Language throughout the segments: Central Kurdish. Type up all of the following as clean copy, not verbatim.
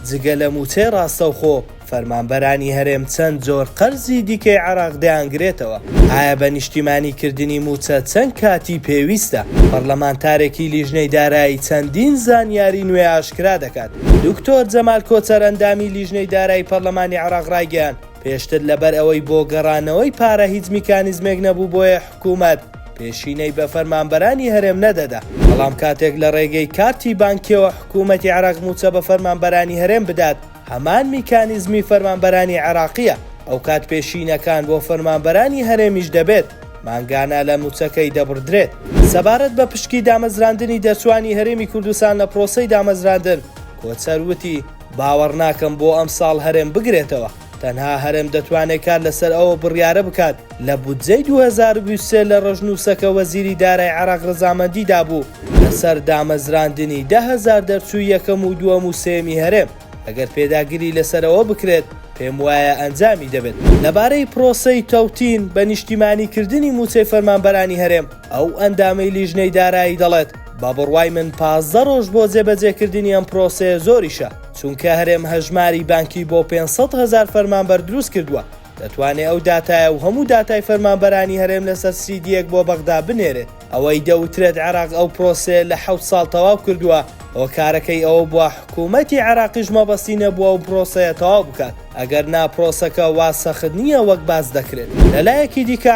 جگە لە موچەی ڕاستەوخۆ فەرمانبەرانی هەرێم چەند جۆر قەرزی دیکەی عێراق دەیانگرێتەوە. ئایا بە نیشتیمانیکردنی موچە چەند کاتی پێویستە؟ پەرلەمانتارێکی لیژنەی دارایی چەندین زانیاری نوێ ئاشکرا دەکات. دکتۆر جەمال کۆچەر ئەندامی لیژنەی دارایی پەرلەمانی عێراق ڕایگەیاند پێشتر لەبەر ئەوەی بۆ گەڕانەوەی پارە هیچ میکانیزمێک نەبوو بۆیە حکوومەت پێشینەی بە فەرمانبەرانی هەرێم نەدەدا. بەڵام کاتێک لە ڕێگەی کارتی بانکیەوە حکوومەتی عێراق موچە بە فەرمانبەرانی هەرێم بدات، هەمان میکانیزمی فەرمانبەرانی عێراقیە. ئەو کات پێشینەکان بۆ فەرمانبەرانی هەرێمیش دەبێت مانگانە لە موچەکەی دەبڕدرێت. سەبارەت بە پشکی دامەزراندنی دەرچوانی هەرێمی کوردستان لە پرۆسەی دامەزراندن، کۆچەر وتی باوەڕ ناکەم بۆ ئەم ساڵ هەرێم بگرێتەوە. تەنها هەرێم دەتوانێت کار لەسەر ئەوە بڕیارە بکات لە بودجەی 2023 لە ڕژنووسەکە وەزیری دارای عێراق ڕەزامەندی دابوو لەسەر دامەزراندنی 10,000 دەرچووی یەکەم و دووەم و سێمی هەرێم. ئەگەر پێداگیری لەسەرەوە بکرێت پێم وایە ئەنجامی دەبێت. لەبارەی پرۆسەی تەوتین بە نیشتیمانیکردنی موچەی فەرمانبەرانی هەرێم، ئەو ئەندامەی لیژنەی دارایی دەڵێت با بڕوای من 15 ڕۆژ بۆ جێبەجێکردنی ئەم پرۆسەیە زۆریشە، چونکە هەرێم هەژماری بانکی بۆ 500,000 فەرمانبەر دروست کردووە. دەتوانێت ئەو داتایە و هەموو داتای فەرمانبەرانی هەرێم لەسەر سیدیەک بۆ بەغدا بنێرێت. ئەوەی دەوترێت عێراق ئەو پرۆسەیە لە 7 ساڵ تەواو کردووە، ئەو کارەکەی ئەوە بووە حکوومەتی عێراقیش مەبەستی نەبووە و پرۆسەیە تەواو بکات. ئەگەر نا پرۆسەکە وا سەخت نییە وەک باس دەکرێت. لەلایەکی دیکە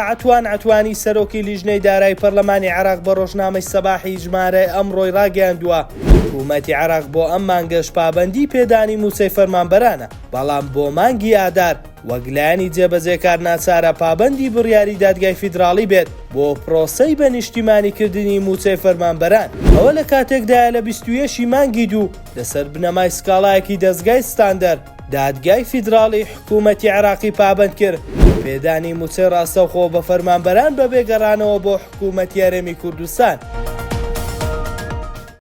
عەتوانی سەرۆکی لیژنەی دارایی پەرلەمانی عێراق بە ڕۆژنامەی سەباحی ژمارە ئەمڕۆی ڕاگەیاندووە حکوومەتی عێراق بۆ ئەم مانگەش پابەندی پێدانی موچەی فەرمانبەرانە، بەڵام بۆ مانگی ئادار وەک لایەنی جێبەجێکار ناچارە پابەندی بڕیاری دادگای فیدراڵی بێت بۆ پرۆسەی بە نیشتیمانیکردنی موچەی فەرمانبەران. ئەوە لە کاتێکدایە لە 21 مانگی دوو لەسەر بنەمای سکاڵایەکی دەستگای ستاندەرد دادگای فیدراڵی حکوومەتی عێراقی پابەند کرد پێدانی موچەی ڕاستەوخۆ بە فەرمانبەران بە بێگەڕانەوە بۆ حکوومەتی هەرێمی کوردستان.